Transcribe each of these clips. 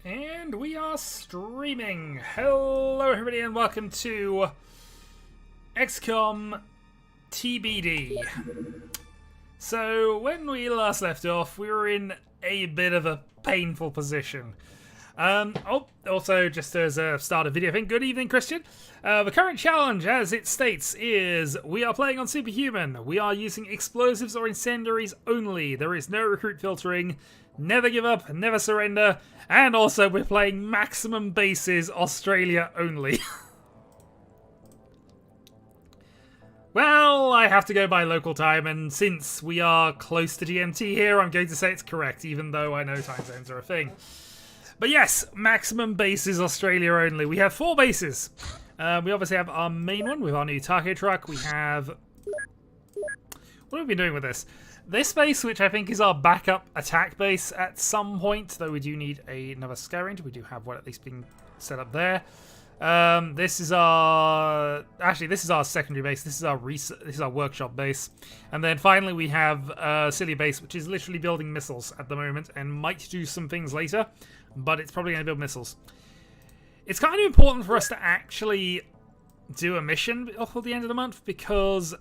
And we are streaming. Hello everybody and welcome to XCOM T.B.D. So when we last left off, we were in a bit of a painful position. Also, just as a start of video thing, good evening, Christian. The current challenge, as it states, is we are playing on Superhuman. We are using explosives or incendiaries only. There is no recruit filtering. Never give up, never surrender. And also, we're playing maximum bases, Australia only. Well, I have to go by local time, and since we are close to GMT here, I'm going to say it's correct, even though I know time zones are a thing. But yes, maximum bases Australia only. We have 4 bases. We obviously have our main one with our new taco truck. We have... What have we been doing with this? This base, which I think is our backup attack base at some point, though we do need another sky ranger. We do have one at least being set up there. This is our... Actually, this is our secondary base. This is our workshop base. And then finally we have Silly Base, which is literally building missiles at the moment and might do some things later, but it's probably going to build missiles. It's kind of important for us to actually do a mission before the end of the month because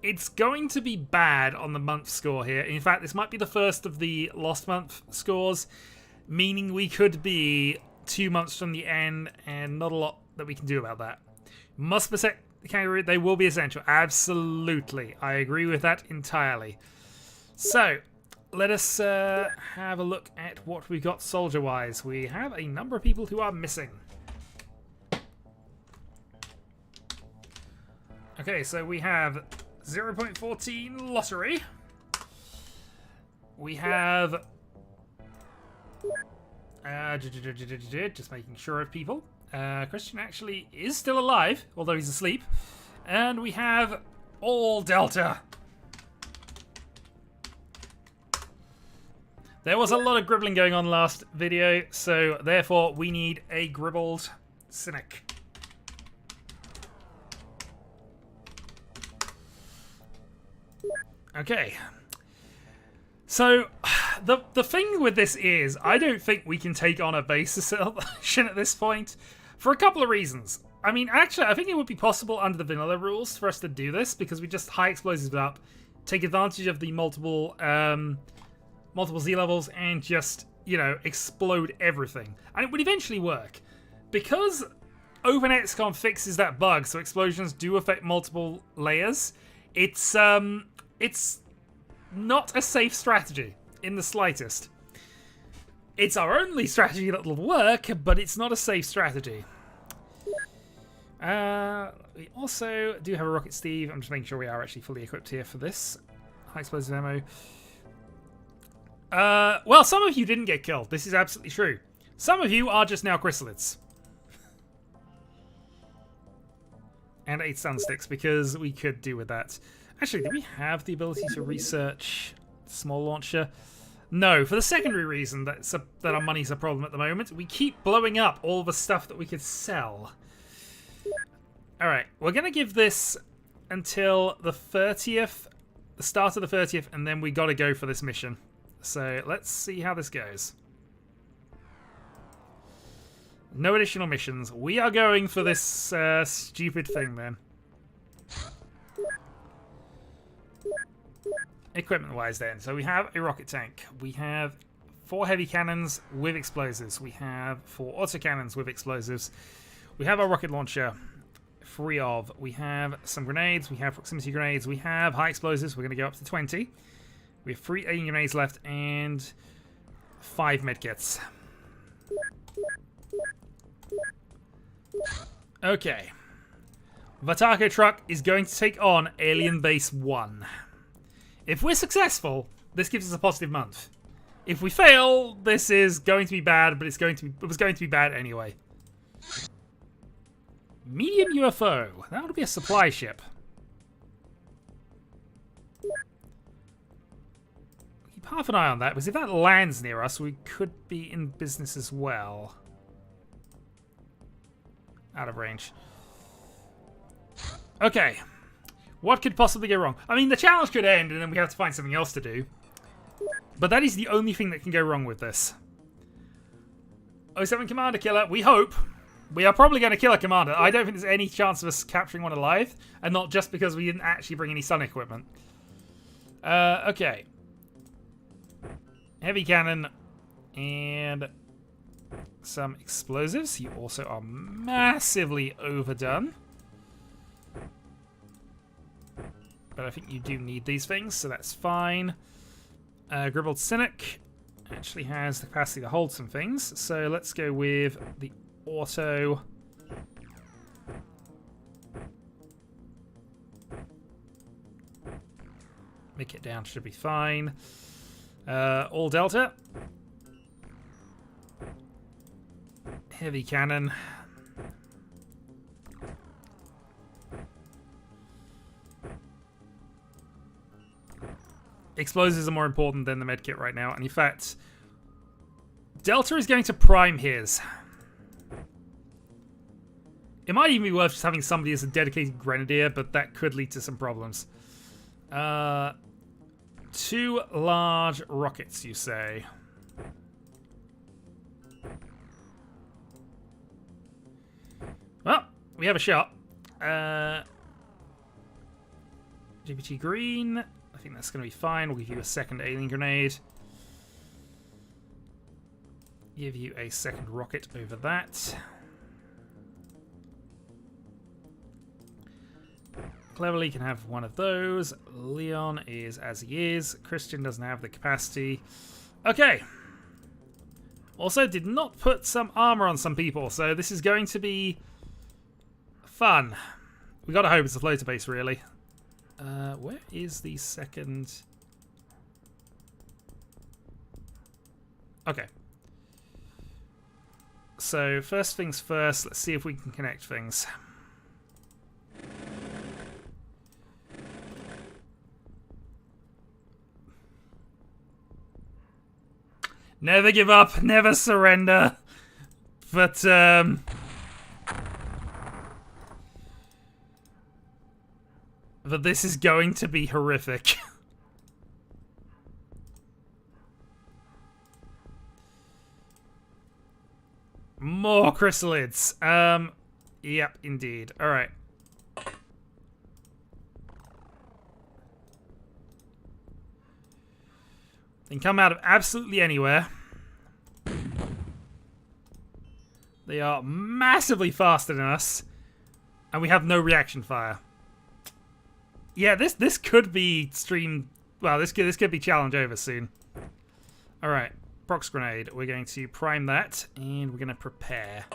it's going to be bad on the month score here. In fact, this might be the first of the lost month scores, meaning we could be 2 months from the end and not a lot that we can do about that. Must protect the kangaroo. They will be essential. Absolutely. I agree with that entirely. So, let us have a look at what we've got soldier-wise. We have a number of people who are missing. Okay, so we have 0.14 lottery. We have... just making sure of people. Christian actually is still alive, although he's asleep. And we have all Delta. There was a lot of gribbling going on last video, so therefore we need a gribbled cynic. Okay. So, the thing with this is, I don't think we can take on a base assaultation at this point, for a couple of reasons. I mean, actually, I think it would be possible under the vanilla rules for us to do this, because we just high explosives up, take advantage of the multiple Z levels, and just, you know, explode everything. And it would eventually work. Because OpenXCOM fixes that bug, so explosions do affect multiple layers, it's not a safe strategy in the slightest. It's our only strategy that will work, but it's not a safe strategy. We also do have a Rocket Steve. I'm just making sure we are actually fully equipped here for this. High explosive ammo. Well, some of you didn't get killed. This is absolutely true. Some of you are just now chrysalids. And 8 stun sticks, because we could do with that. Actually, do we have the ability to research small launcher? No, for the secondary reason that our money's a problem at the moment. We keep blowing up all the stuff that we could sell. Alright, we're going to give this until the 30th, the start of the 30th, and then we got to go for this mission. So let's see how this goes. No additional missions. We are going for this stupid thing then. Equipment-wise then, so we have a rocket tank. We have 4 heavy cannons with explosives. We have 4 autocannons with explosives. We have our rocket launcher, free of. We have some grenades. We have proximity grenades. We have high explosives. We're going to go up to 20. We have 3 alien grenades left and 5 medkits. Okay. The taco truck is going to take on Alien Base 1. If we're successful, this gives us a positive month. If we fail, this is going to be bad, but it was going to be bad anyway. Medium UFO. That would be a supply ship. Keep half an eye on that, because if that lands near us, we could be in business as well. Out of range. Okay. What could possibly go wrong? I mean, the challenge could end and then we have to find something else to do. But that is the only thing that can go wrong with this. 07 Commander Killer, we hope. We are probably going to kill a Commander. I don't think there's any chance of us capturing one alive. And not just because we didn't actually bring any Sun equipment. Okay. Heavy Cannon. And some explosives. You also are massively overdone. But I think you do need these things, so that's fine. Gribbled Cynic actually has the capacity to hold some things, so let's go with the auto. Make it down, should be fine. All Delta. Heavy Cannon. Explosives are more important than the medkit right now, and in fact, Delta is going to prime his. It might even be worth just having somebody as a dedicated grenadier, but that could lead to some problems. 2 large rockets, you say? Well, we have a shot. GPT green. I think that's going to be fine. We'll give you a second alien grenade. Give you a second rocket over that. Cleverly can have one of those. Leon is as he is. Christian doesn't have the capacity. Okay. Also, did not put some armor on some people, so this is going to be fun. We gotta hope it's a floater base, really. Where is the second? Okay. So, first things first, let's see if we can connect things. Never give up, never surrender. But, but this is going to be horrific. More chrysalids. Yep, indeed. Alright. They can come out of absolutely anywhere. They are massively faster than us. And we have no reaction fire. Yeah, this could be stream. Well, this could be challenge over soon. All right, prox grenade. We're going to prime that, and we're going to prepare.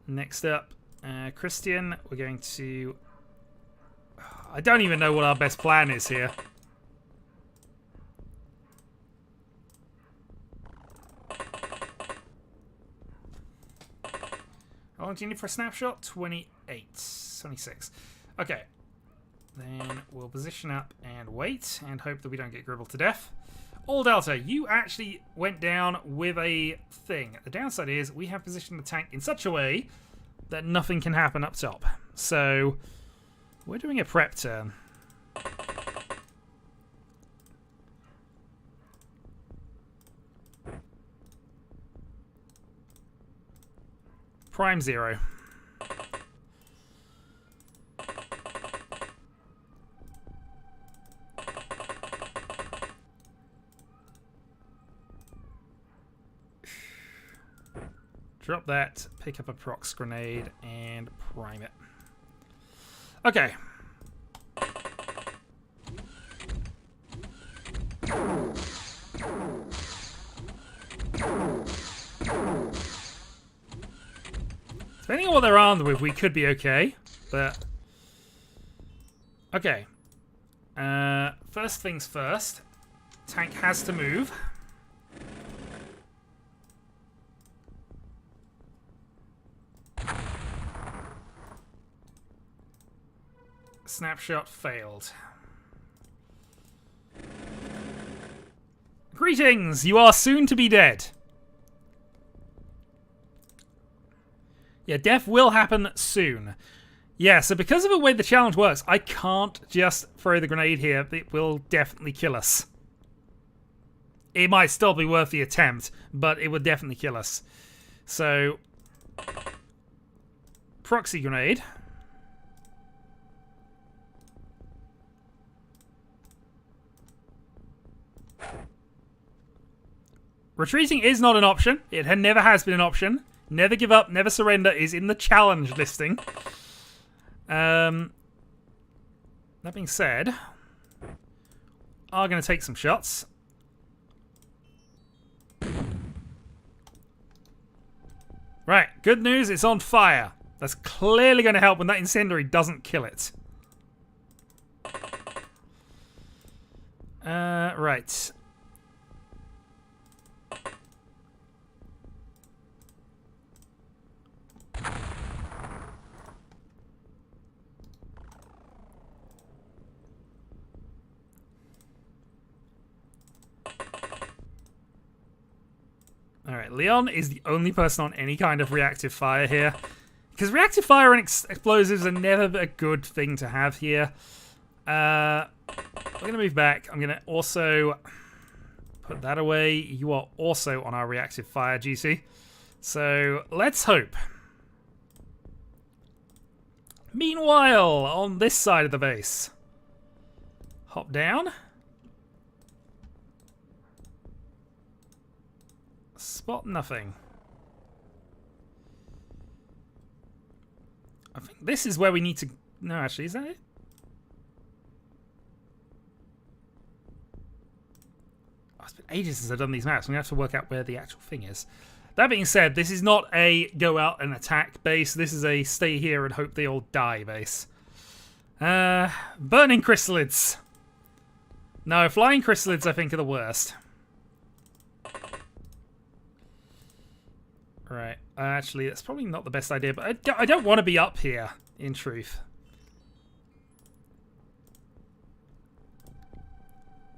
Next up, Christian. We're going to. I don't even know what our best plan is here. How long do you need for a snapshot? 28. 26. Okay. Then we'll position up and wait and hope that we don't get gribbled to death. All Delta, you actually went down with a thing. The downside is we have positioned the tank in such a way that nothing can happen up top. So we're doing a prep turn. Prime 0. Drop that, pick up a prox grenade, and prime it. Okay. Depending on what they're armed with, we could be okay, but... Okay. First things first. Tank has to move. Snapshot failed. Greetings! You are soon to be dead. Yeah, death will happen soon. Yeah, so because of the way the challenge works, I can't just throw the grenade here. It will definitely kill us. it might still be worth the attempt, but it would definitely kill us. So, proxy grenade. Retreating is not an option. It never has been an option. Never give up, never surrender is in the challenge listing. That being said, are going to take some shots. Right, good news, it's on fire. That's clearly going to help when that incendiary doesn't kill it. Right. Alright, Leon is the only person on any kind of reactive fire here. Because reactive fire and explosives are never a good thing to have here. We're going to move back. I'm going to also put that away. You are also on our reactive fire, GC. So, let's hope. Meanwhile, on this side of the base. Hop down. Spot nothing. I think this is where we need to... No, actually, is that it? Oh, it's been ages since I've done these maps. I'm going to have to work out where the actual thing is. That being said, this is not a go out and attack base. This is a stay here and hope they all die base. Burning chrysalids. No, flying chrysalids I think are the worst. Right, actually, that's probably not the best idea, but I don't want to be up here, in truth.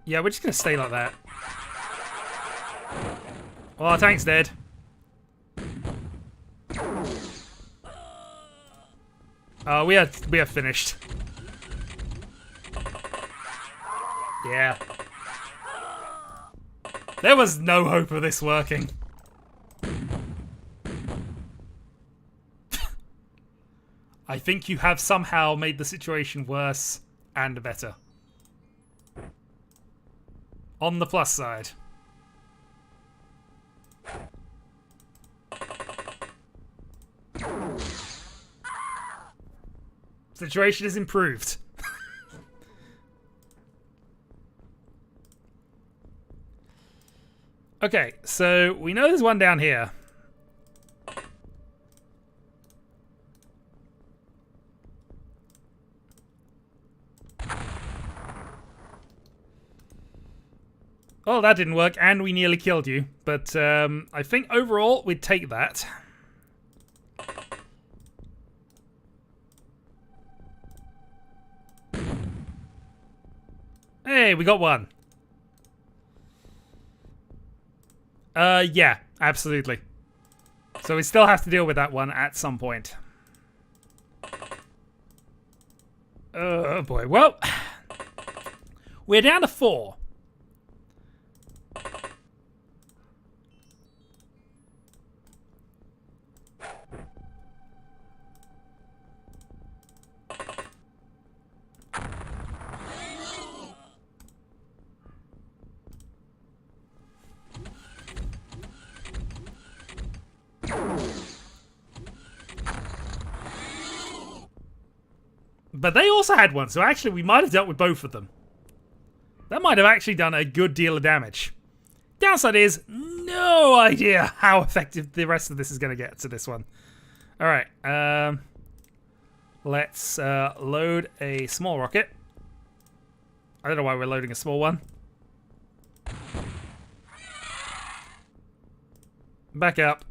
Yeah, we're just going to stay like that. Well, our tank's dead. Oh, we are finished. Yeah. There was no hope of this working. I think you have somehow made the situation worse and better. On the plus side. Situation is improved. Okay, so we know there's one down here. Oh, that didn't work, and we nearly killed you. But I think overall, we'd take that. Hey, we got one. Yeah, absolutely. So we still have to deal with that one at some point. Oh boy, well, we're down to 4. But they also had one, so actually we might have dealt with both of them. That might have actually done a good deal of damage. Downside is, no idea how effective the rest of this is going to get to this one. Alright, let's load a small rocket. I don't know why we're loading a small one. Back up.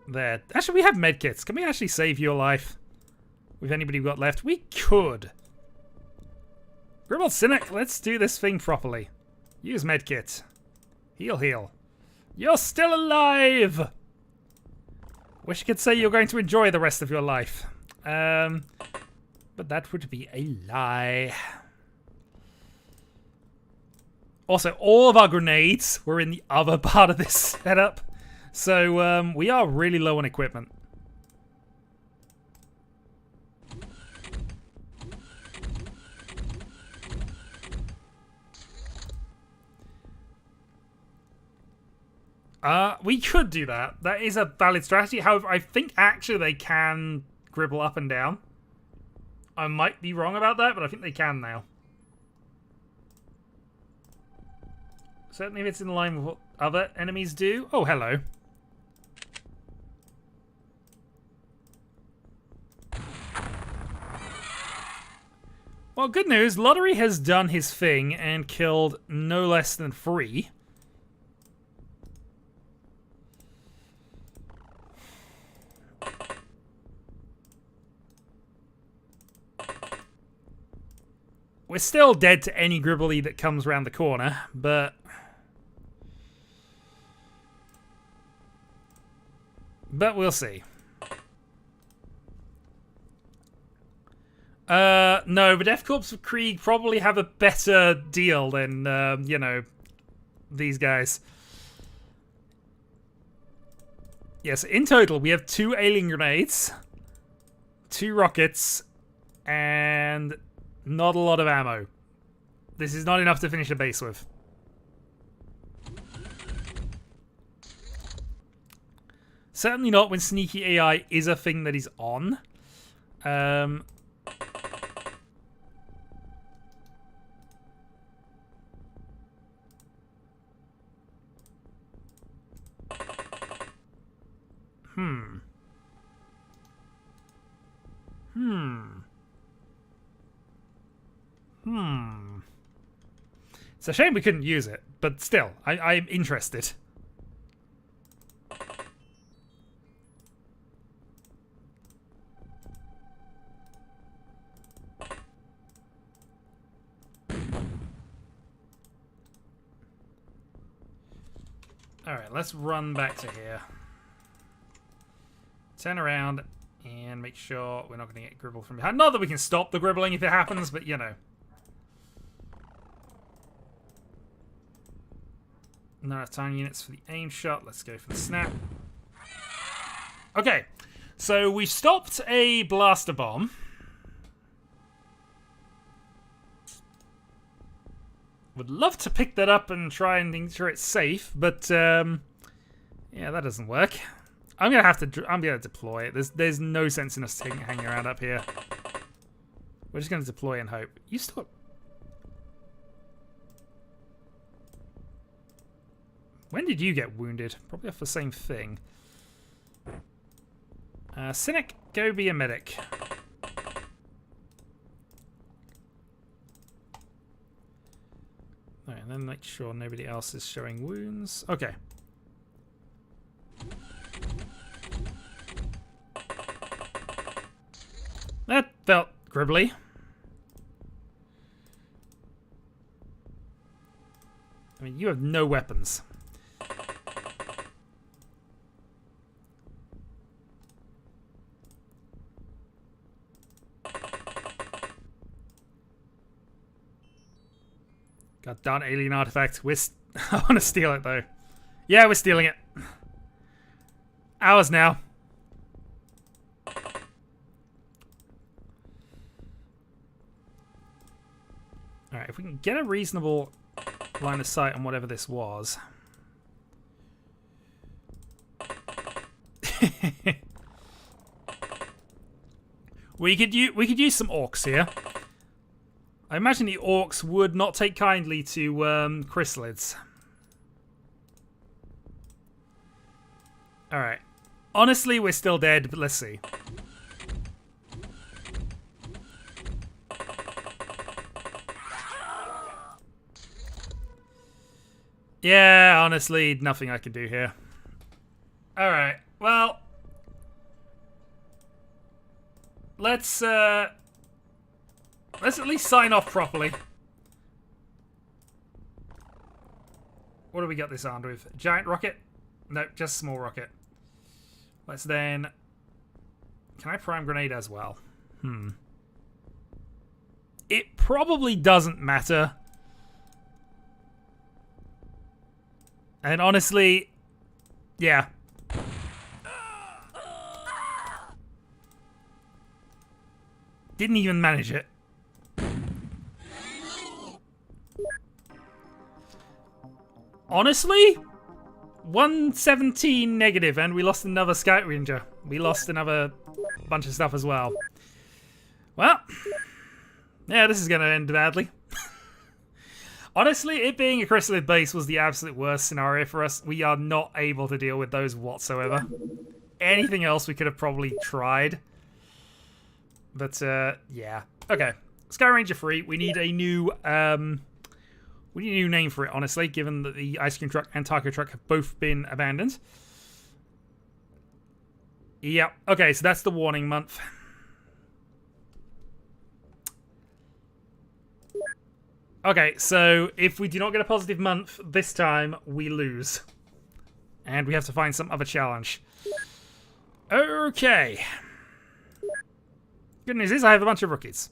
There. Actually, we have medkits. Can we actually save your life? With anybody we've got left? We could. Grimald Cynic, let's do this thing properly. Use medkit. Heal, heal. You're still alive! Wish I could say you're going to enjoy the rest of your life. But that would be a lie. Also, all of our grenades were in the other part of this setup. So we are really low on equipment. We could do that. That is a valid strategy. However, I think actually they can gribble up and down. I might be wrong about that, but I think they can now. Certainly if it's in line with what other enemies do. Oh, hello. Well, good news. Lottery has done his thing and killed no less than 3. We're still dead to any gribbly that comes around the corner, but... we'll see. No, but Death Corps of Krieg probably have a better deal than, you know, these guys. Yes, in total, we have 2 alien grenades, 2 rockets, and not a lot of ammo. This is not enough to finish a base with. Certainly not when sneaky AI is a thing that he's on. It's a shame we couldn't use it, but still, I'm interested. Alright, let's run back to here. Turn around and make sure we're not going to get gribble from behind. Not that we can stop the gribbling if it happens, but you know. Not enough time units for the aim shot. Let's go for the snap. Okay, so we stopped a blaster bomb. Would love to pick that up and try and ensure it's safe, but yeah, that doesn't work. I'm gonna deploy it. There's no sense in us hanging around up here. We're just gonna deploy and hope. You still. When did you get wounded? Probably off the same thing. Cynic, go be a medic. Alright, and then make sure nobody else is showing wounds. Okay. That felt gribbly. I mean, you have no weapons. God darn alien artifact. I want to steal it though. Yeah, we're stealing it. Ours now. Alright, if we can get a reasonable line of sight on whatever this was. we could use some orcs here. I imagine the orcs would not take kindly to chrysalids. Alright. Honestly, we're still dead, but let's see. Yeah, honestly, nothing I can do here. Alright, well... Let's at least sign off properly. What do we got this armed with? Giant rocket? No, just small rocket. Let's then... Can I prime grenade as well? It probably doesn't matter. And honestly, yeah. Didn't even manage it. Honestly, 117 negative, and we lost another Scout Ranger. We lost another bunch of stuff as well. Well, yeah, this is going to end badly. Honestly, it being a chrysalid base was the absolute worst scenario for us. We are not able to deal with those whatsoever. Anything else we could have probably tried. But, yeah. Okay. Sky Ranger free. We need a new, we need a new name for it, honestly, given that the Ice Cream Truck and Taco Truck have both been abandoned. Yep. Okay, so that's the warning month. Okay, so if we do not get a positive month this time, we lose. And we have to find some other challenge. Okay. Good news is I have a bunch of rookies.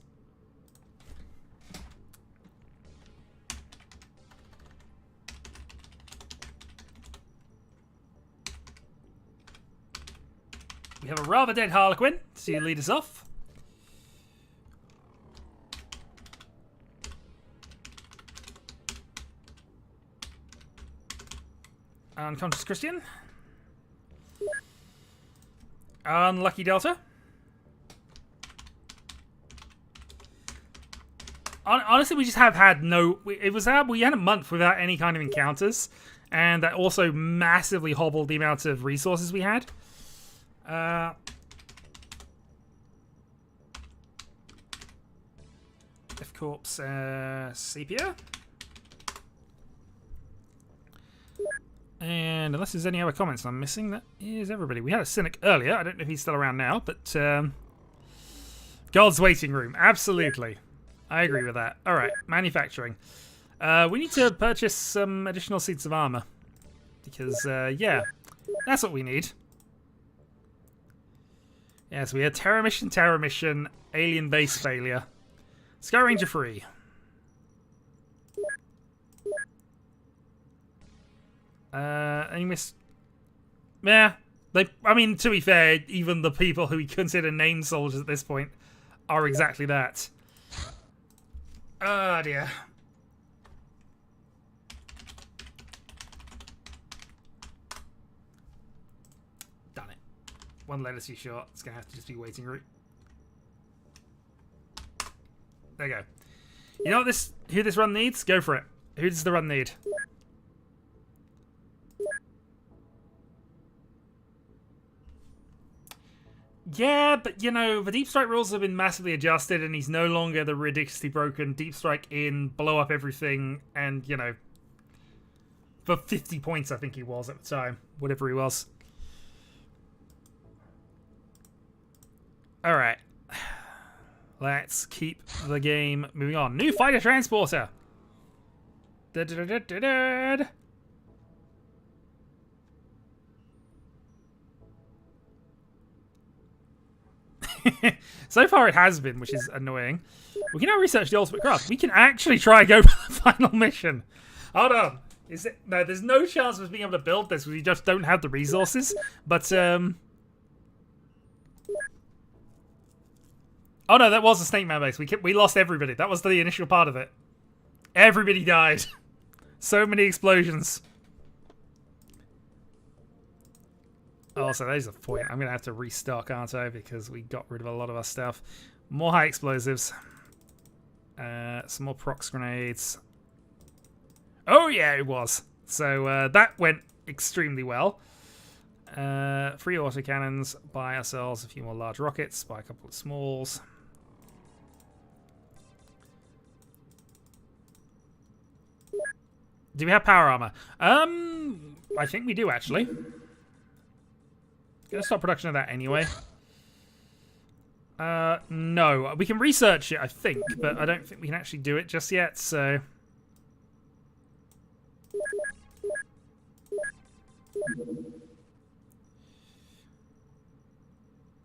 We have a rather dead Harlequin to lead us off. Unconscious Christian. Unlucky Delta. Honestly, we just have had no... we had a month without any kind of encounters. And that also massively hobbled the amount of resources we had. Death Corpse, Sepia. And unless there's any other comments I'm missing, that is everybody. We had a Cynic earlier. I don't know if he's still around now, but God's Waiting Room. Absolutely. I agree with that. All right, manufacturing. We need to purchase some additional seats of armor. Because, yeah, that's what we need. Yes, we had Terror Mission, Alien Base Failure. Sky Ranger free. Any miss? Yeah, I mean, to be fair, even the people who we consider named soldiers at this point are exactly that. Oh dear. Done it. One letter too short. It's gonna have to just be waiting route. There you go. You know what who this run needs? Go for it. Who does the run need? Yeah, but, you know, the Deep Strike rules have been massively adjusted, and he's no longer the ridiculously broken Deep Strike in, blow up everything, and, you know, for 50 points, I think he was at the time. Whatever he was. Alright. Let's keep the game moving on. New fighter transporter! Da-da-da-da-da-da. So far it has been, which is annoying. We can now research the ultimate craft. We can actually try go for the final mission. Hold on. Is it? No, there's no chance of us being able to build this because we just don't have the resources. But, oh no, that was a Snake Man base. We lost everybody. That was the initial part of it. Everybody died. So many explosions. Oh, so there's a point. I'm going to have to restock, aren't I? Because we got rid of a lot of our stuff. More high explosives. Some more prox grenades. Oh, yeah, it was. So that went extremely well. 3 autocannons. Buy ourselves a few more large rockets. Buy a couple of smalls. Do we have power armor? I think we do, actually. Gonna start production of that anyway. No. We can research it, I think, but I don't think we can actually do it just yet, so...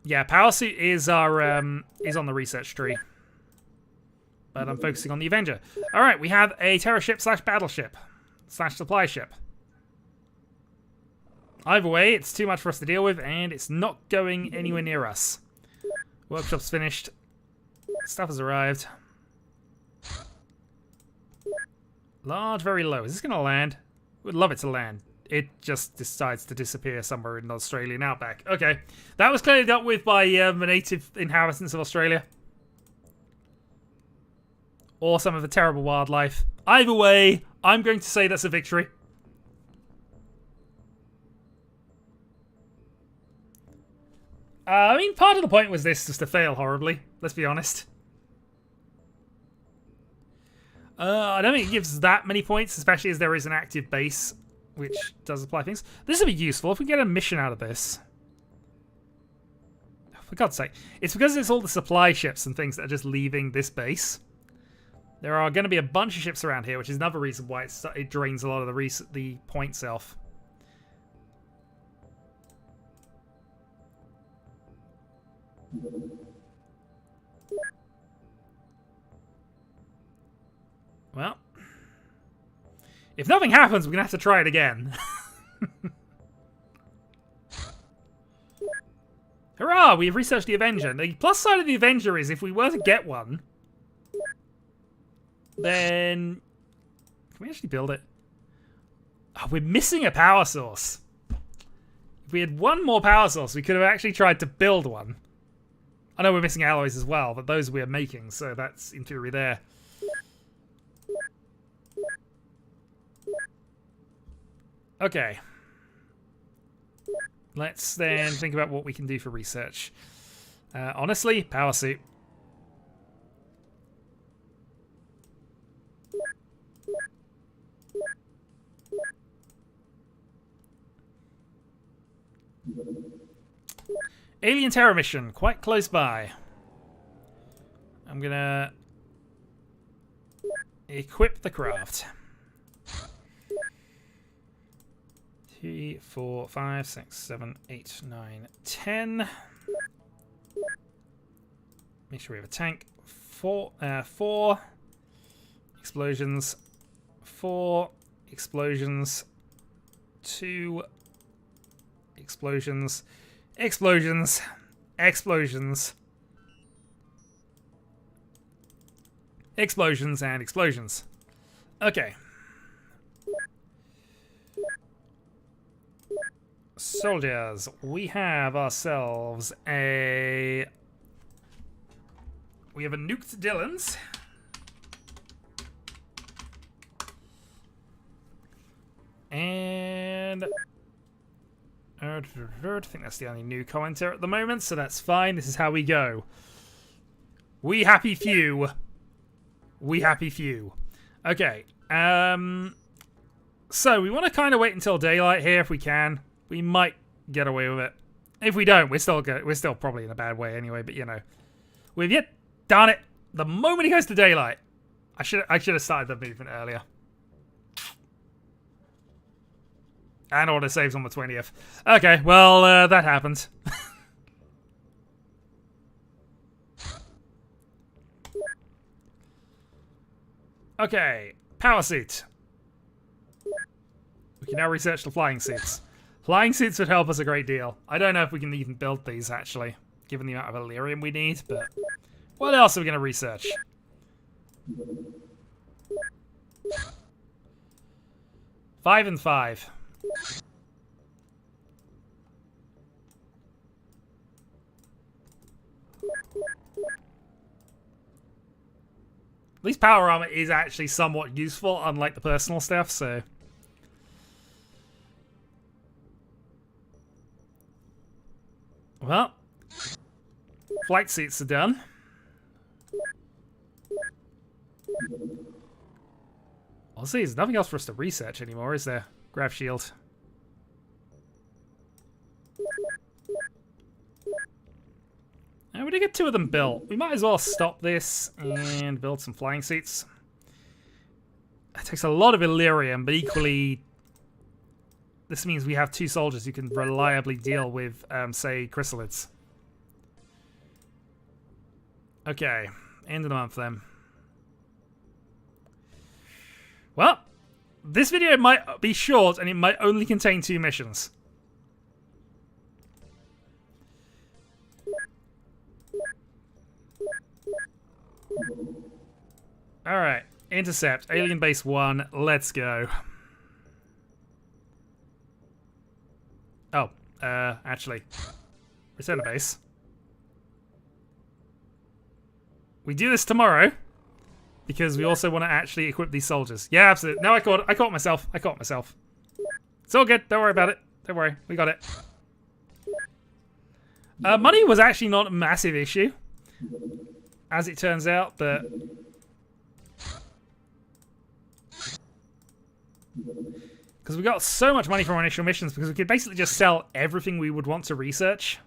Yeah, power suit is our is on the research tree. But I'm focusing on the Avenger. Alright, we have a terror ship / battleship / supply ship. Either way, it's too much for us to deal with, and it's not going anywhere near us. Workshop's finished. Stuff has arrived. Large, very low. Is this going to land? Would love it to land. It just decides to disappear somewhere in the Australian outback. Okay. That was clearly dealt with by the native inhabitants of Australia. Or some of the terrible wildlife. Either way, I'm going to say that's a victory. I mean, part of the point was this just to fail horribly. Let's be honest. I don't think it gives that many points, especially as there is an active base, which does apply things. This would be useful if we get a mission out of this. For God's sake. It's because it's all the supply ships and things that are just leaving this base. There are going to be a bunch of ships around here, which is another reason why it drains a lot of the points off. Well, if nothing happens, we're going to have to try it again. Hurrah! We've researched the Avenger. The plus side of the Avenger is if we were to get one, then... Can we actually build it? Oh, we're missing a power source. If we had one more power source, we could have actually tried to build one. I know we're missing alloys as well, but those we're making, so that's in theory there. Okay. Let's then think about what we can do for research. Honestly, power suit. Alien terror mission, quite close by. I'm gonna equip the craft. 3, 4, 5, 6, 7, 8, 9, 10. Make sure we have a tank. 4 explosions. 4 explosions. 2 explosions. Explosions. Explosions. Explosions and explosions. Okay. Soldiers, we have ourselves a... We have a nuked Dillon's. And... I think that's the only new commenter at the moment, so that's fine. This is how we go. We happy few. We happy few. Okay. So we want to kind of wait until daylight here if we can. We might get away with it. If we don't, we're still good. We're still probably in a bad way anyway. But you know, we've yet done it. The moment he goes to daylight, I should have started the movement earlier. And order saves on the 20th. Okay, well that happened. Okay, power suit. We can now research the flying suits. Flying suits would help us a great deal. I don't know if we can even build these, actually, given the amount of Illyrium we need, but... What else are we going to research? Five and 5. At least power armor is actually somewhat useful, unlike the personal stuff, so... Well, flight suits are done. Honestly, there's nothing else for us to research anymore, is there? Grav shield. And we did get 2 of them built. We might as well stop this and build some flying suits. It takes a lot of Illyrium, but equally... This means we have 2 soldiers who can reliably deal with, say, chrysalids. Okay, end of the month then. Well, this video might be short and it might only contain 2 missions. Alright. Intercept. Alien Base 1. Let's go. Oh. Actually. Return to base. We do this tomorrow. Because we also want to actually equip these soldiers. Yeah, absolutely. No, I caught myself. I caught myself. It's all good. Don't worry about it. Don't worry. We got it. Money was actually not a massive issue. As it turns out, but... Because we got so much money from our initial missions, because we could basically just sell everything we would want to research.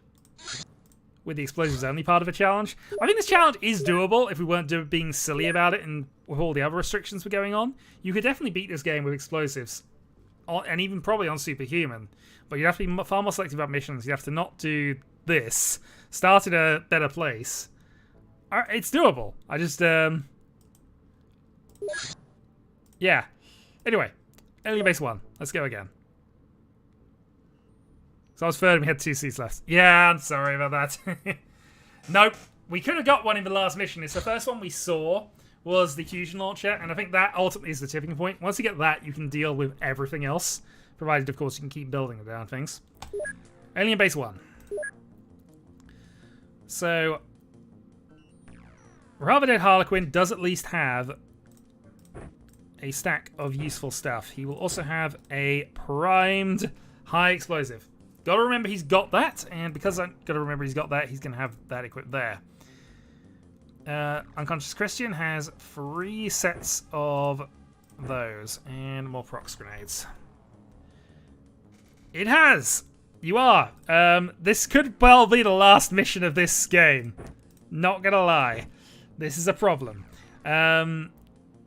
With the explosives only part of a challenge. I think this challenge is doable if we weren't being silly about it and with all the other restrictions were going on. You could definitely beat this game with explosives. And even probably on Superhuman. But you'd have to be far more selective about missions. You have to not do this. Start at a better place. It's doable. I just, yeah. Anyway. Alien Base 1. Let's go again. So I was third and we had 2 seats left. Yeah, I'm sorry about that. Nope. We could have got one in the last mission. It's the first one we saw was the fusion launcher, and I think that ultimately is the tipping point. Once you get that, you can deal with everything else, provided, of course, you can keep building the damn things. Alien Base 1. So, Rather Dead Harlequin does at least have a stack of useful stuff. He will also have a primed high explosive. Gotta remember he's got that, and because I've got to remember he's got that, he's going to have that equipped there. Unconscious Christian has 3 sets of those, and more prox grenades. It has! You are! This could well be the last mission of this game. Not gonna lie. This is a problem. We're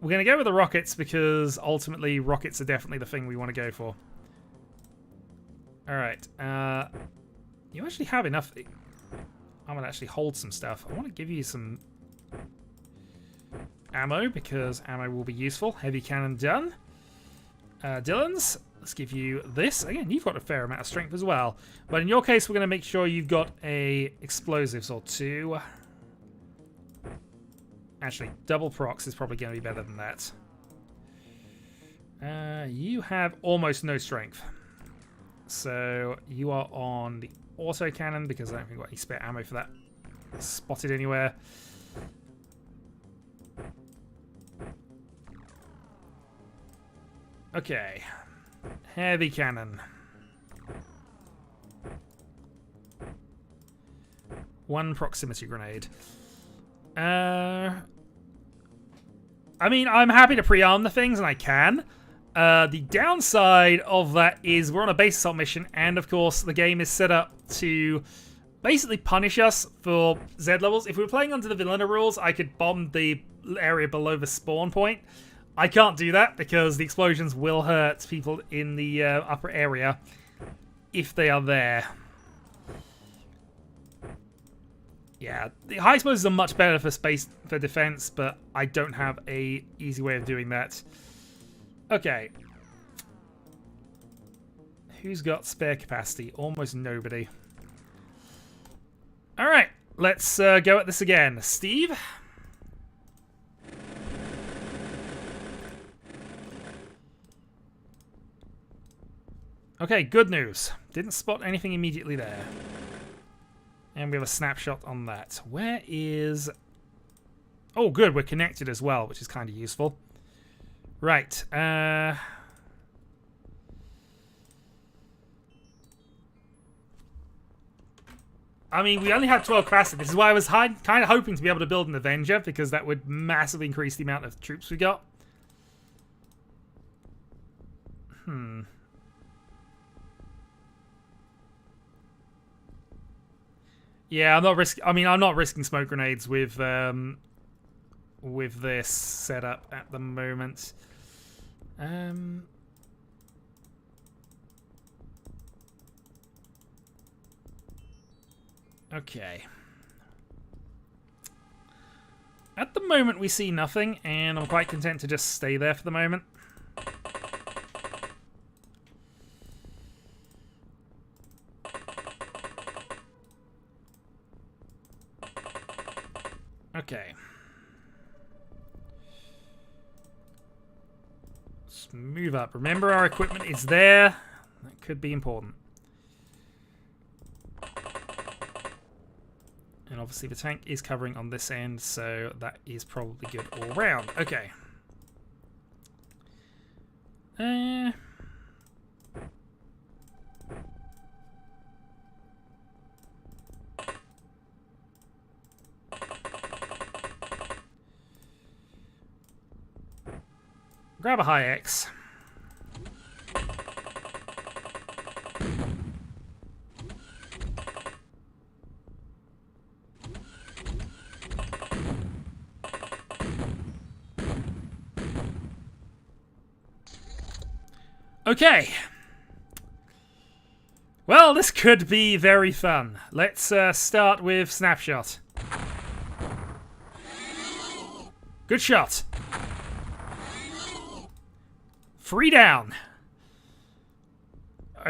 gonna go with the rockets, because ultimately rockets are definitely the thing we want to go for. Alright, you actually have enough. I'm gonna actually hold some stuff. I want to give you some ammo, because ammo will be useful. Heavy cannon done. Dylan's, let's give you this. Again, you've got a fair amount of strength as well. But in your case, we're gonna make sure you've got a explosives or 2. Actually, double procs is probably gonna be better than that. You have almost no strength. So you are on the auto cannon because I don't think we've got any spare ammo for that. Spotted anywhere. Okay. Heavy cannon. 1 proximity grenade. I mean, I'm happy to pre-arm the things, and I can. The downside of that is we're on a base assault mission, and of course the game is set up to basically punish us for Z levels. If we were playing under the vanilla rules, I could bomb the area below the spawn point. I can't do that because the explosions will hurt people in the upper area if they are there. Yeah, the high explosives are much better for space for defense, but I don't have a easy way of doing that. Okay. Who's got spare capacity? Almost nobody. Alright, let's go at this again. Steve? Okay, good news. Didn't spot anything immediately there. And we have a snapshot on that. Where is... Oh, good, we're connected as well, which is kind of useful. Right, I mean, we only have 12 capacity. This is why I was kind of hoping to be able to build an Avenger, because that would massively increase the amount of troops we got. Yeah, I'm not risking smoke grenades with this setup at the moment. Okay. At the moment, we see nothing, and I'm quite content to just stay there for the moment. Okay. Move up. Remember, our equipment is there. That could be important. And obviously the tank is covering on this end, so that is probably good all round. Okay. Grab a high X. Okay. Well, this could be very fun. Let's start with snapshot. Good shot. 3 down.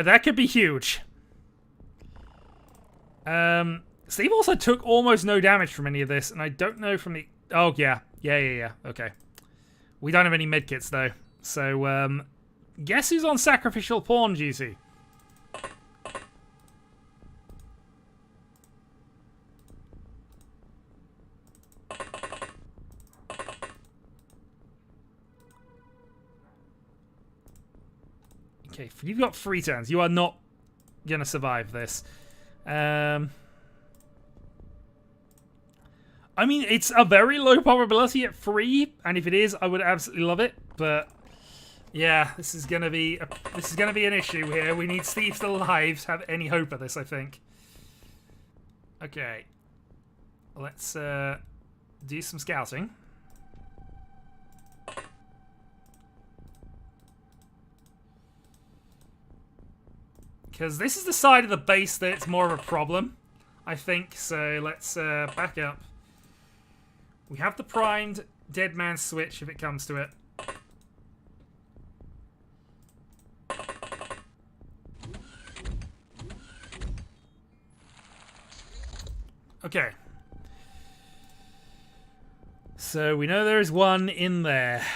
That could be huge. Steve also took almost no damage from any of this, and I don't know from the... Oh, yeah. Yeah. Okay. We don't have any medkits, though. So, guess who's on sacrificial pawn duty? Okay, you've got 3 turns. You are not going to survive this. I mean, it's a very low probability at 3, and if it is, I would absolutely love it. But yeah, this is gonna be an issue here. We need Steve still alive to have any hope of this, I think. Okay, let's do some scouting. Because this is the side of the base that's more of a problem, I think. So let's back up. We have the primed dead man switch if it comes to it. Okay. So we know there's one in there.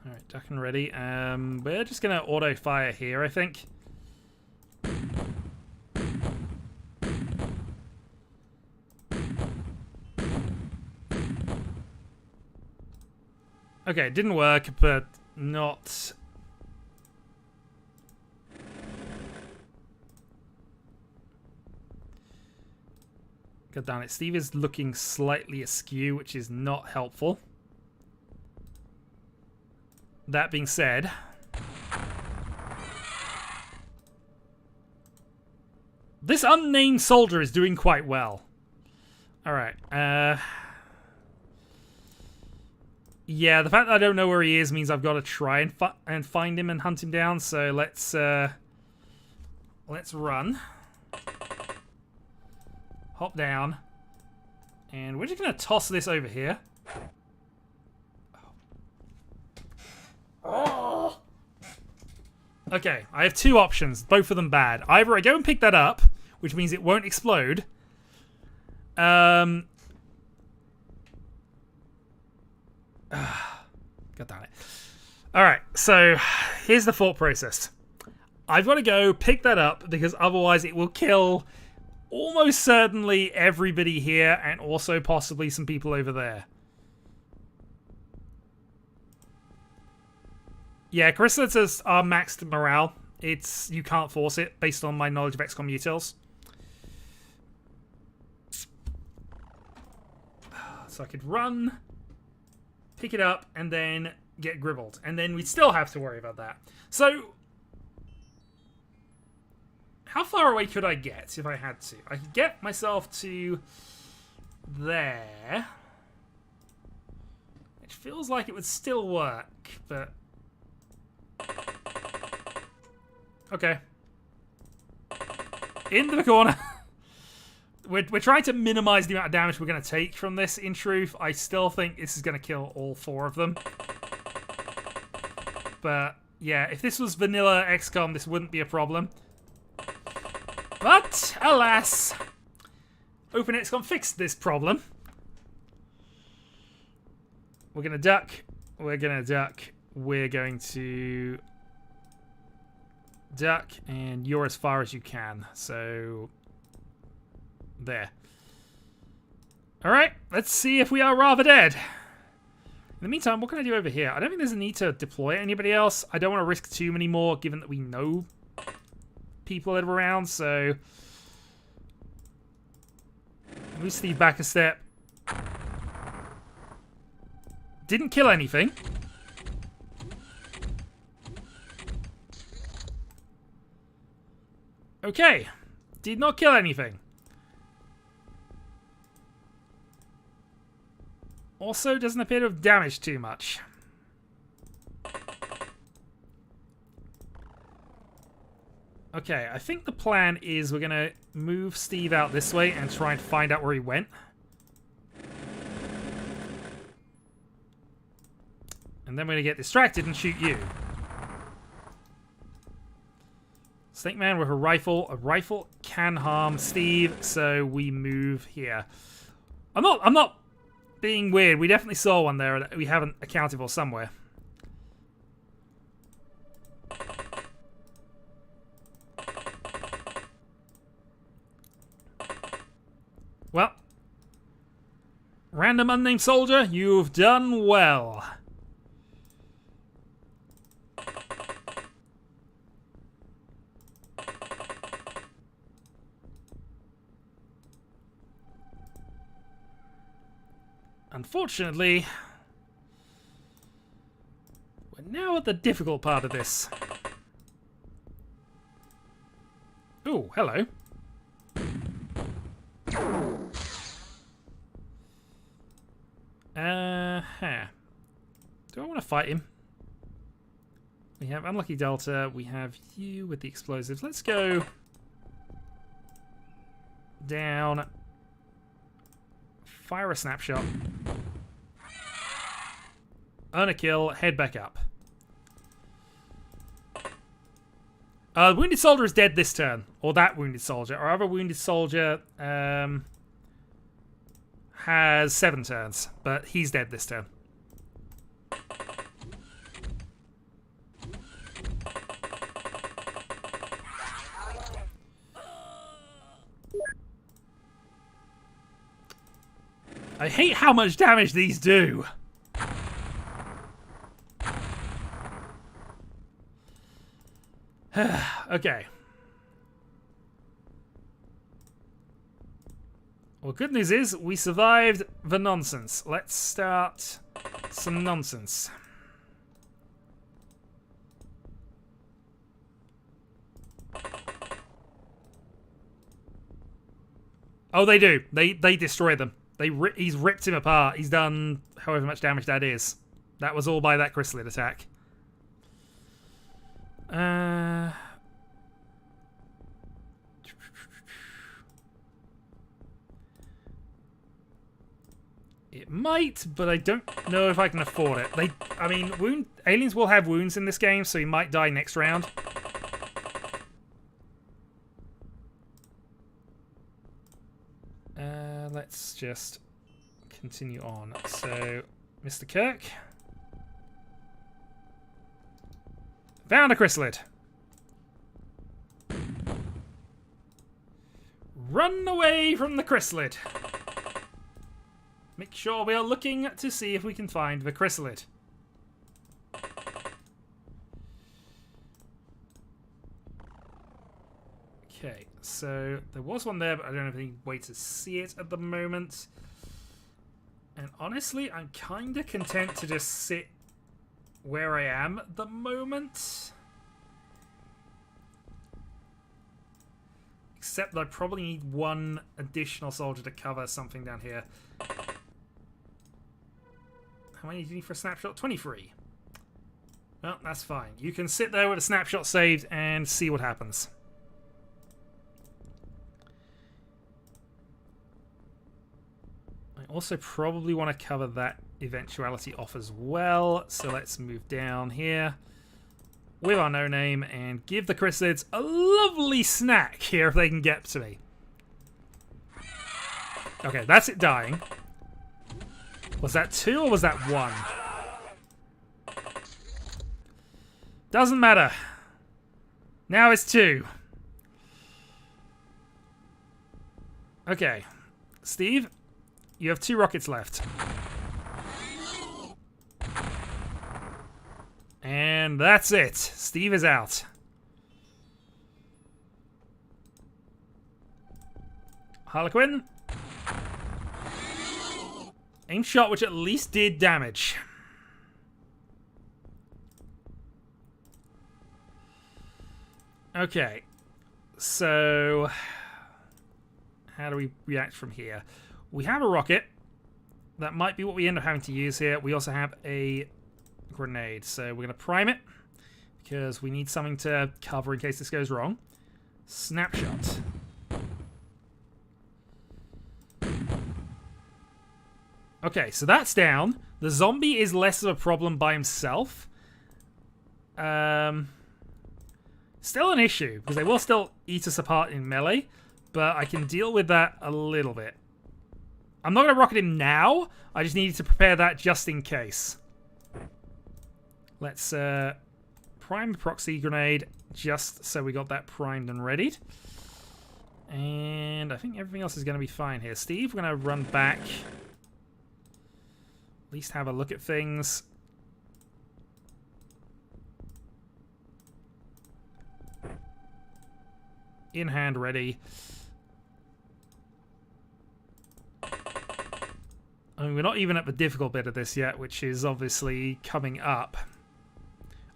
Alright, duck and ready. We're just gonna auto fire here, I think. Okay, it didn't work, but not... God damn it, Steve is looking slightly askew, which is not helpful. That being said... this unnamed soldier is doing quite well. Alright, yeah, the fact that I don't know where he is means I've got to try and find him and hunt him down. So let's run, hop down, and we're just gonna toss this over here. Oh. Okay, I have 2 options, both of them bad. Either I go and pick that up, which means it won't explode. God damn it. Alright, so here's the thought process. I've got to go pick that up because otherwise it will kill almost certainly everybody here and also possibly some people over there. Yeah, Carissa says our maxed morale. You can't force it based on my knowledge of XCOM utils. So I could run, pick it up, and then get gribbled. And then we'd still have to worry about that. So, how far away could I get if I had to? I could get myself to there. It feels like it would still work, but... okay. Into the corner. We're trying to minimize the amount of damage we're going to take from this, in truth. I still think this is going to kill all 4 of them. But, Yeah, if this was vanilla XCOM, this wouldn't be a problem. But, alas, Open XCOM fixed this problem. We're going to duck. We're going to duck. We're going to duck, and you're as far as you can. So, there. Alright, let's see if we are rather dead. In the meantime, what can I do over here? I don't think there's a need to deploy anybody else. I don't want to risk too many more, given that we know people that are around, so... Move Steve back a step. Didn't kill anything. Okay. Did not kill anything. Also, doesn't appear to have damaged too much. Okay, I think the plan is we're going to move Steve out this way and try and find out where he went. And then we're going to get distracted and shoot you. Snake Man with a rifle. A rifle can harm Steve, so we move here. I'm not being weird. We definitely saw one there that we haven't accounted for somewhere. Well, random unnamed soldier, you've done well. Unfortunately, we're now at the difficult part of this. Ooh, hello. Do I want to fight him? We have Unlucky Delta. We have you with the explosives. Let's go down. Fire a snapshot. Earn a kill. Head back up. Wounded soldier is dead this turn. Or that wounded soldier. Our other wounded soldier has 7 turns. But he's dead this turn. I hate how much damage these do. Okay. Well, good news is we survived the nonsense. Let's start some nonsense. Oh, they do. They destroy them. He's ripped him apart. He's done however much damage that is. That was all by that chrysalid attack. It might, but I don't know if I can afford it. I mean, aliens will have wounds in this game, so he might die next round. Let's just continue on. So, Mr. Kirk. Found a chrysalid. Run away from the chrysalid. Make sure we are looking to see if we can find the chrysalid. Okay, so there was one there, but I don't have any way to see it at the moment. And honestly, I'm kind of content to just sit where I am at the moment. Except that I probably need one additional soldier to cover something down here. How many do you need for a snapshot? 23. Well, that's fine. You can sit there with a snapshot saved and see what happens. I also probably want to cover that eventuality off as well. So let's move down here. with our no-name and give the chrysalids a lovely snack here if they can get to me. Okay, that's it dying. Was that 2 or was that 1? Doesn't matter. Now it's 2. Okay. Steve, you have 2 rockets left. And that's it. Steve is out. Harlequin. Aim shot, which at least did damage. Okay. So, how do we react from here? We have a rocket. That might be what we end up having to use here. We also have a grenade. So we're going to prime it because we need something to cover in case this goes wrong. Snapshot. Okay, so that's down. The zombie is less of a problem by himself. Still an issue because they will still eat us apart in melee, but I can deal with that a little bit. I'm not going to rocket him now. I just needed to prepare that just in case. Let's prime the proxy grenade just so we got that primed and readied. And I think everything else is going to be fine here. Steve, we're going to run back. At least have a look at things. In hand ready. I mean, we're not even at the difficult bit of this yet, which is obviously coming up.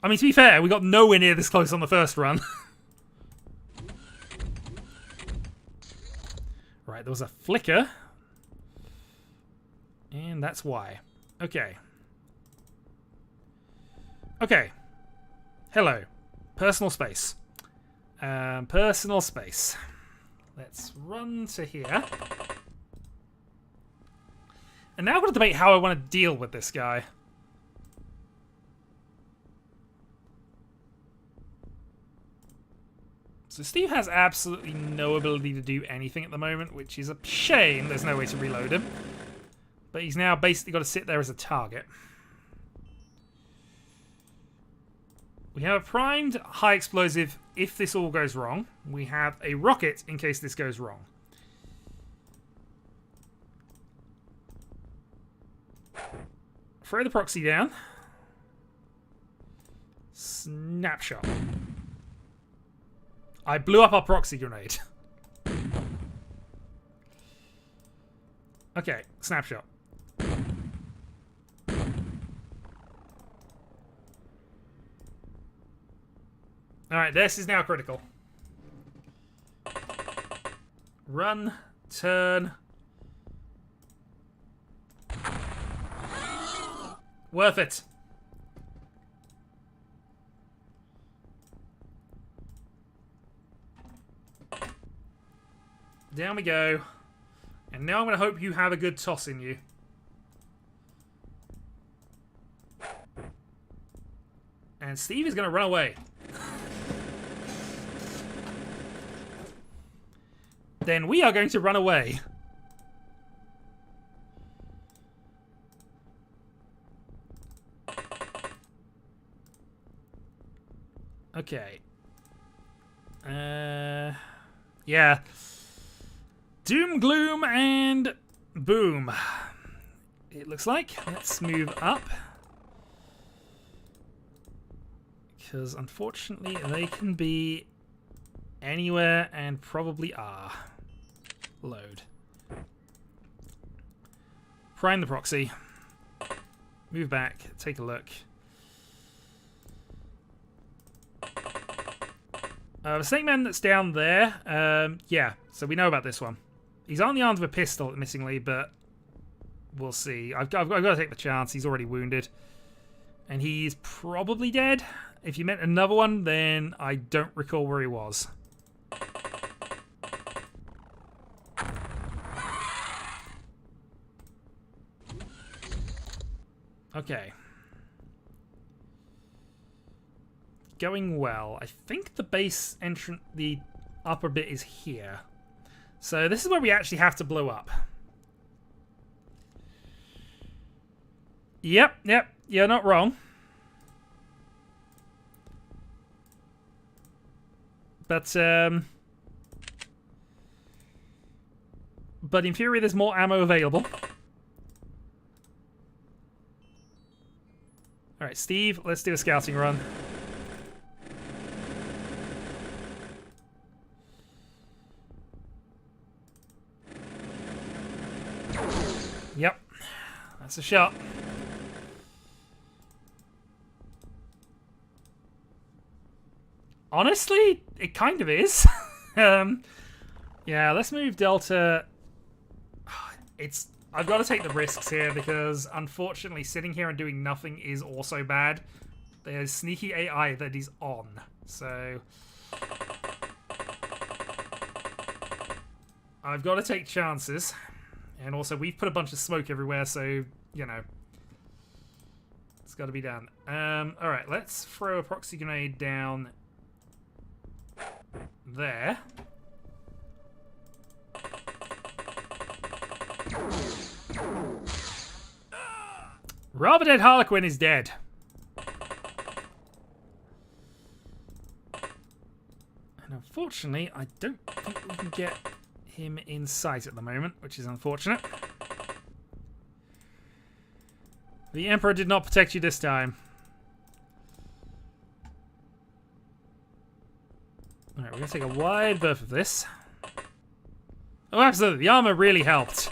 I mean, to be fair, we got nowhere near this close on the first run. Right, there was a flicker. And that's why. Okay. Okay. Hello. Personal space. Personal space. Let's run to here. And now I've got to debate how I want to deal with this guy. So Steve has absolutely no ability to do anything at the moment, which is a shame. There's no way to reload him. But he's now basically got to sit there as a target. We have a primed high explosive if this all goes wrong. We have a rocket in case this goes wrong. Throw the proxy down. Snapshot. I blew up our proxy grenade. Okay, snapshot. Alright, this is now critical. Run, turn. Worth it. Down we go. And now I'm going to hope you have a good toss in you. And Steve is going to run away. Then we are going to run away. Okay. Yeah. Doom, gloom, and boom. It looks like. Let's move up. Because unfortunately they can be anywhere and probably are. Load. Prime the proxy. Move back. Take a look. The snake man that's down there, yeah, so we know about this one. He's only armed with a pistol, admittingly, but we'll see. I've got to take the chance. He's already wounded. And he's probably dead. If you meant another one, then I don't recall where he was. Okay. going well. I think the base entrance, the upper bit is here. So this is where we actually have to blow up. Yep, you're not wrong. But in theory, there's more ammo available. Alright, Steve, let's do a scouting run. Yep, that's a shot. Honestly, it kind of is. Yeah, let's move Delta. I've got to take the risks here because, unfortunately, sitting here and doing nothing is also bad. There's sneaky AI that is on, so I've got to take chances. And also, we've put a bunch of smoke everywhere, so, you know, it's got to be done. Alright, let's throw a proxy grenade down there. Rather Dead Harlequin is dead. And unfortunately, I don't think we can get him in sight at the moment, which is unfortunate. The Emperor did not protect you this time. Alright, we're going to take a wide berth of this. Oh, absolutely. The armor really helped.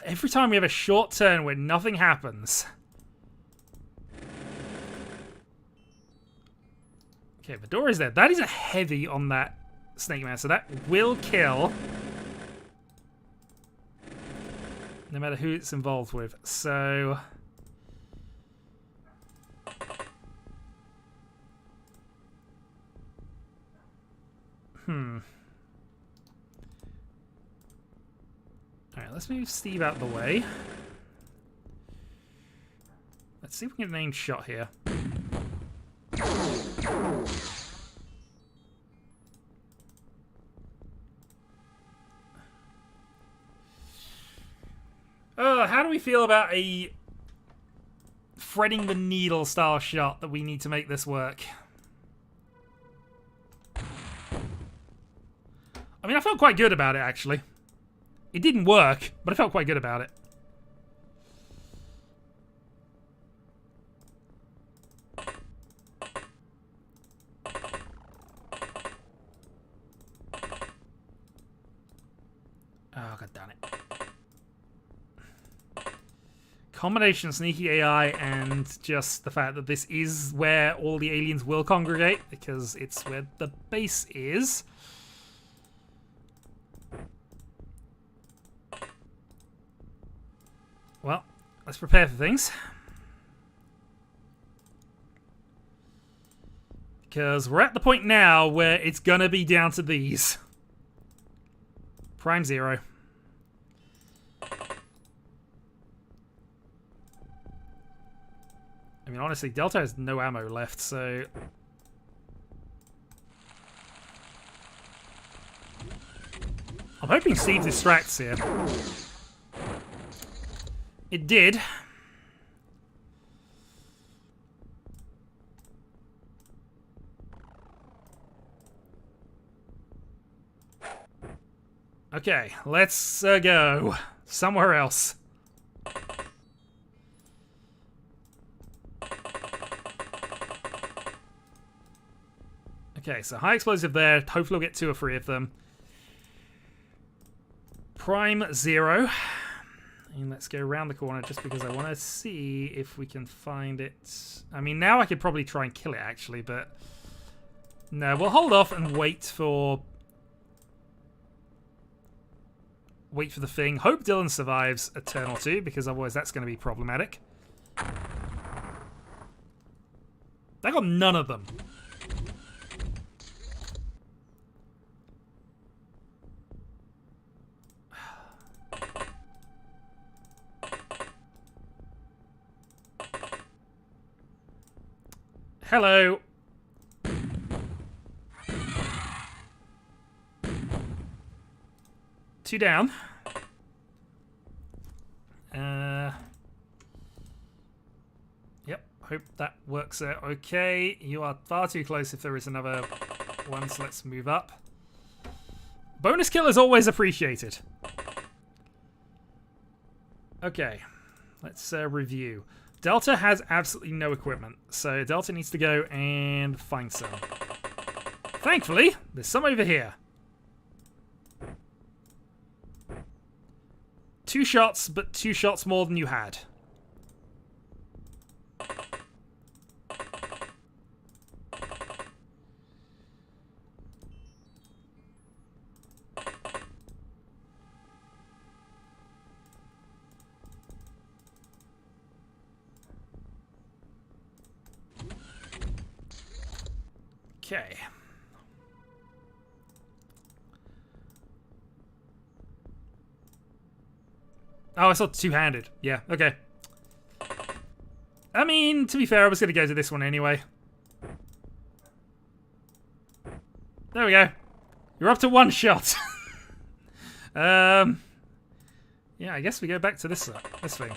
Every time we have a short turn where nothing happens. Okay, the door is there. That is a heavy on that Snake Man, so that will kill. No matter who it's involved with. So Alright, let's move Steve out of the way. Let's see if we can get an aimed shot here. How do we feel about a threading the needle style shot that we need to make this work? I mean, I felt quite good about it, actually. It didn't work, but I felt quite good about it. Oh, god damn it. Combination of sneaky AI and just the fact that this is where all the aliens will congregate, because it's where the base is. Well, let's prepare for things. Because we're at the point now where it's gonna be down to these. Prime 0. I mean, honestly, Delta has no ammo left, so I'm hoping Steve distracts here. It did. Okay, let's go somewhere else. Okay, so high explosive there. Hopefully we'll get 2 or 3 of them. Prime 0. And let's go around the corner just because I want to see if we can find it. I mean, now I could probably try and kill it, actually, but no, we'll hold off and wait for the thing. Hope Dylan survives a turn or 2, because otherwise that's going to be problematic. I got none of them. Hello. Two down. Yep, hope that works out okay. You are far too close if there is another one, so let's move up. Bonus kill is always appreciated. Okay, let's review. Delta has absolutely no equipment, so Delta needs to go and find some. Thankfully, there's some over here. 2 shots, but 2 shots more than you had. Okay. Oh, I saw two-handed. Yeah, okay. I mean, to be fair, I was going to go to this one anyway. There we go. You're up to 1 shot. Yeah, I guess we go back to this thing.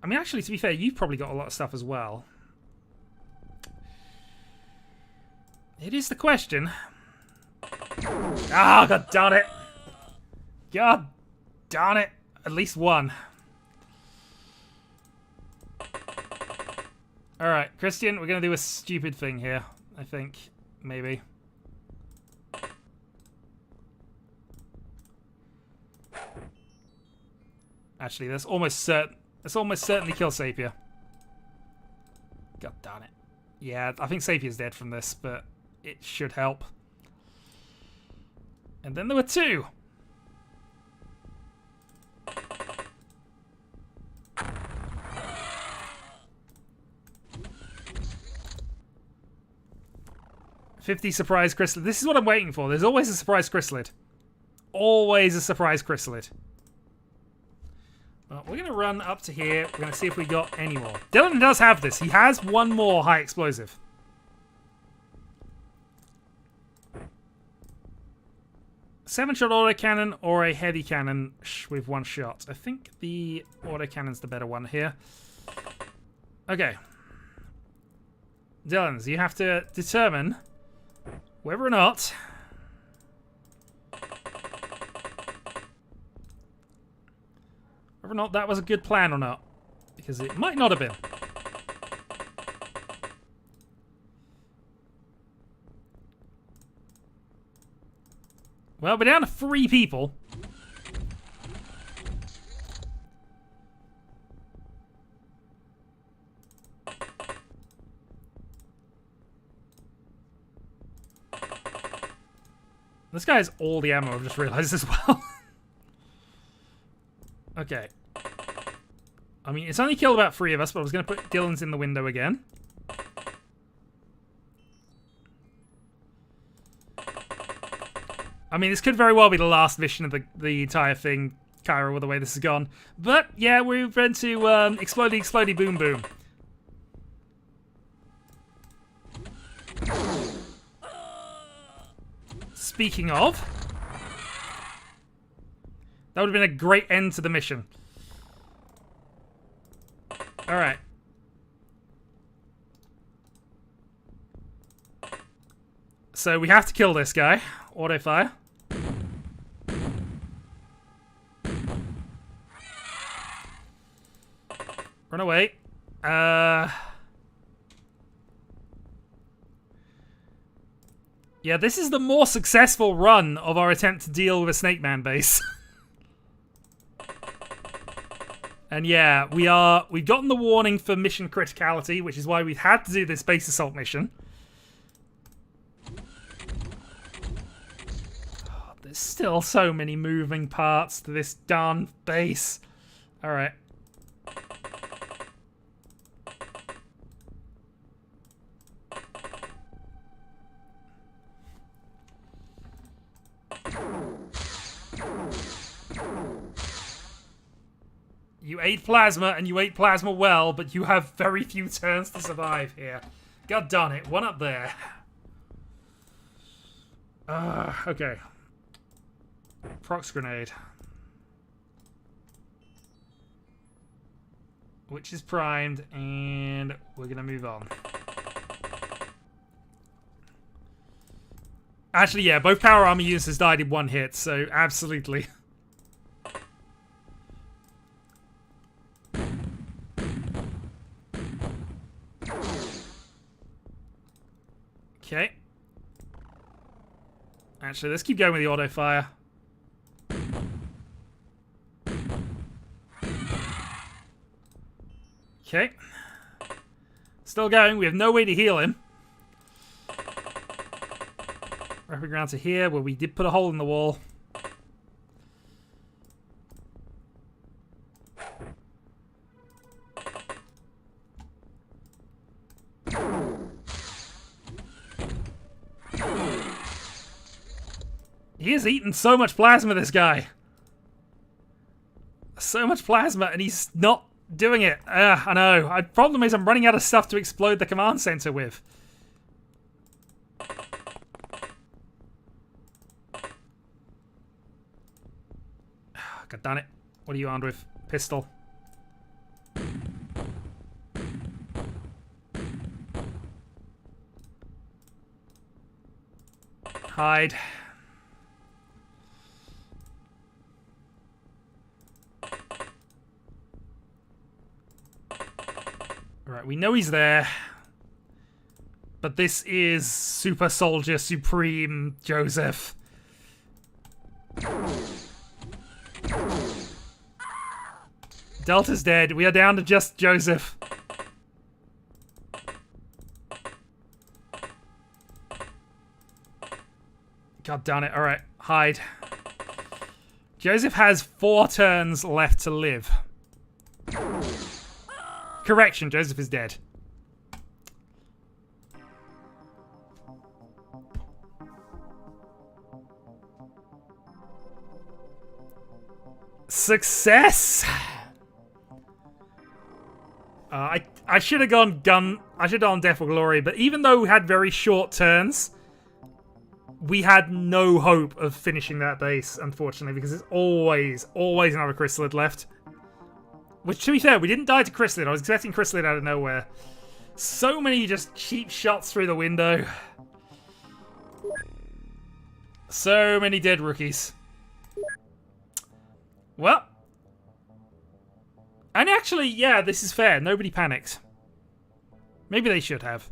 I mean, actually, to be fair, you've probably got a lot of stuff as well. It is the question. Ah, god darn it. God darn it. At least 1. Alright, Christian, we're going to do a stupid thing here. I think. Maybe. Actually, that's almost certainly kill Sapir. God darn it. Yeah, I think Sapir's dead from this, but it should help. And then there were 2. $50 surprise chrysalid. This is what I'm waiting for. There's always a surprise chrysalid. Always a surprise chrysalid. Well, we're going to run up to here. We're going to see if we got any more. Dylan does have this. He has 1 more high explosive. Seven-shot autocannon or a heavy cannon with 1 shot. I think the autocannon's the better one here. Okay. Dylan, you have to determine whether or not that was a good plan or not. Because it might not have been. Well, we're down to 3 people. This guy has all the ammo, I've just realized as well. Okay. I mean, it's only killed about 3 of us, but I was going to put Dylan's in the window again. I mean, this could very well be the last mission of the entire thing, Cairo, with the way this has gone. But, yeah, we've been to Explodey, Explodey, Boom, Boom. Speaking of, that would have been a great end to the mission. Alright. So we have to kill this guy. Auto fire. Run away. Yeah, this is the more successful run of our attempt to deal with a Snake Man base. And yeah, we've gotten the warning for mission criticality, which is why we've had to do this base assault mission. Oh, there's still so many moving parts to this darn base. Alright. You You ate plasma, and you ate plasma well, but you have very few turns to survive here. God darn it. One up there. Okay. Prox grenade. Which is primed, and we're going to move on. Actually, yeah, both power armor units has died in one hit, so absolutely. Okay. Actually, let's keep going with the auto fire. Okay. Still going. We have no way to heal him. Wrapping around to here, where we did put a hole in the wall. He is eating so much plasma, this guy. So much plasma, and he's not doing it. I know. The problem is I'm running out of stuff to explode the command center with. God damn it. What are you armed with? Pistol. Hide. Right, we know he's there. But this is Super Soldier Supreme Joseph. Delta's dead. We are down to just Joseph. God damn it. Alright, hide. Joseph has 4 turns left to live. Correction, Joseph is dead. Success! I should have gone gun. I should have gone Death or Glory, but even though we had very short turns, we had no hope of finishing that base, unfortunately, because there's always another Chrysalid left. Which, to be fair, we didn't die to Chrysalid. I was expecting Chrysalid out of nowhere. So many just cheap shots through the window. So many dead rookies. Well. And actually, yeah, this is fair. Nobody panicked. Maybe they should have.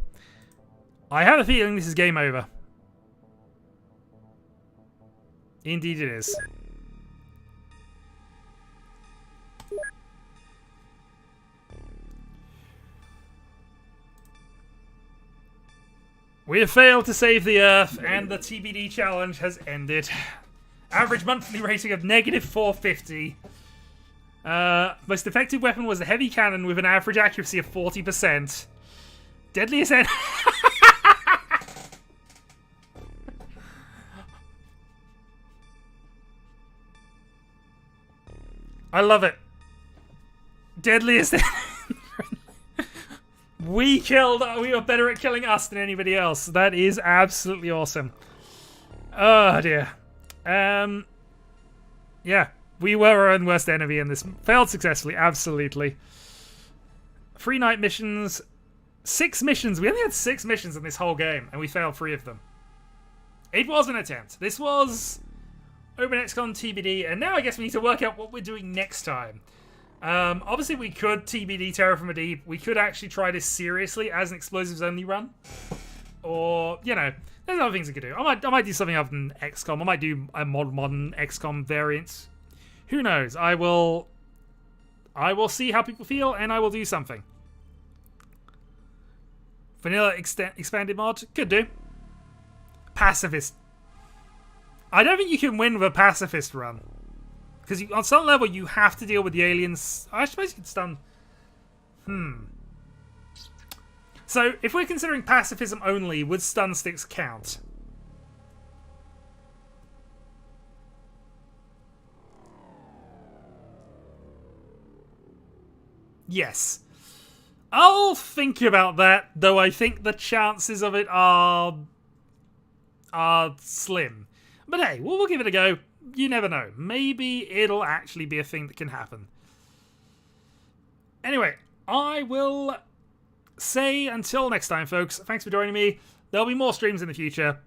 I have a feeling this is game over. Indeed it is. We have failed to save the Earth, and the T.B.D. challenge has ended. Average monthly rating of -450. Most effective weapon was the heavy cannon with an average accuracy of 40%. Deadliest enemy. I love it. Deadliest enemy. We were better at killing us than anybody else. That is absolutely awesome. Oh dear. Yeah. We were our own worst enemy and this failed successfully, absolutely. 3 night missions. 6 missions. We only had 6 missions in this whole game, and we failed 3 of them. It was an attempt. This was Open XCOM T.B.D, and now I guess we need to work out what we're doing next time. Obviously we could T.B.D Terror from a Deep. We could actually try this seriously as an explosives only run. Or, you know, there's other things we could do. I might do something other than XCOM. I might do a modern XCOM variant. Who knows? I will see how people feel, and I will do something. Vanilla expanded mod? Could do. Pacifist. I don't think you can win with a pacifist run. Because on some level, you have to deal with the aliens. I suppose you could stun. So, if we're considering pacifism only, would stun sticks count? Yes. I'll think about that, though I think the chances of it are slim. But hey, we'll give it a go. You never know. Maybe it'll actually be a thing that can happen. Anyway, I will say until next time, folks. Thanks for joining me. There'll be more streams in the future.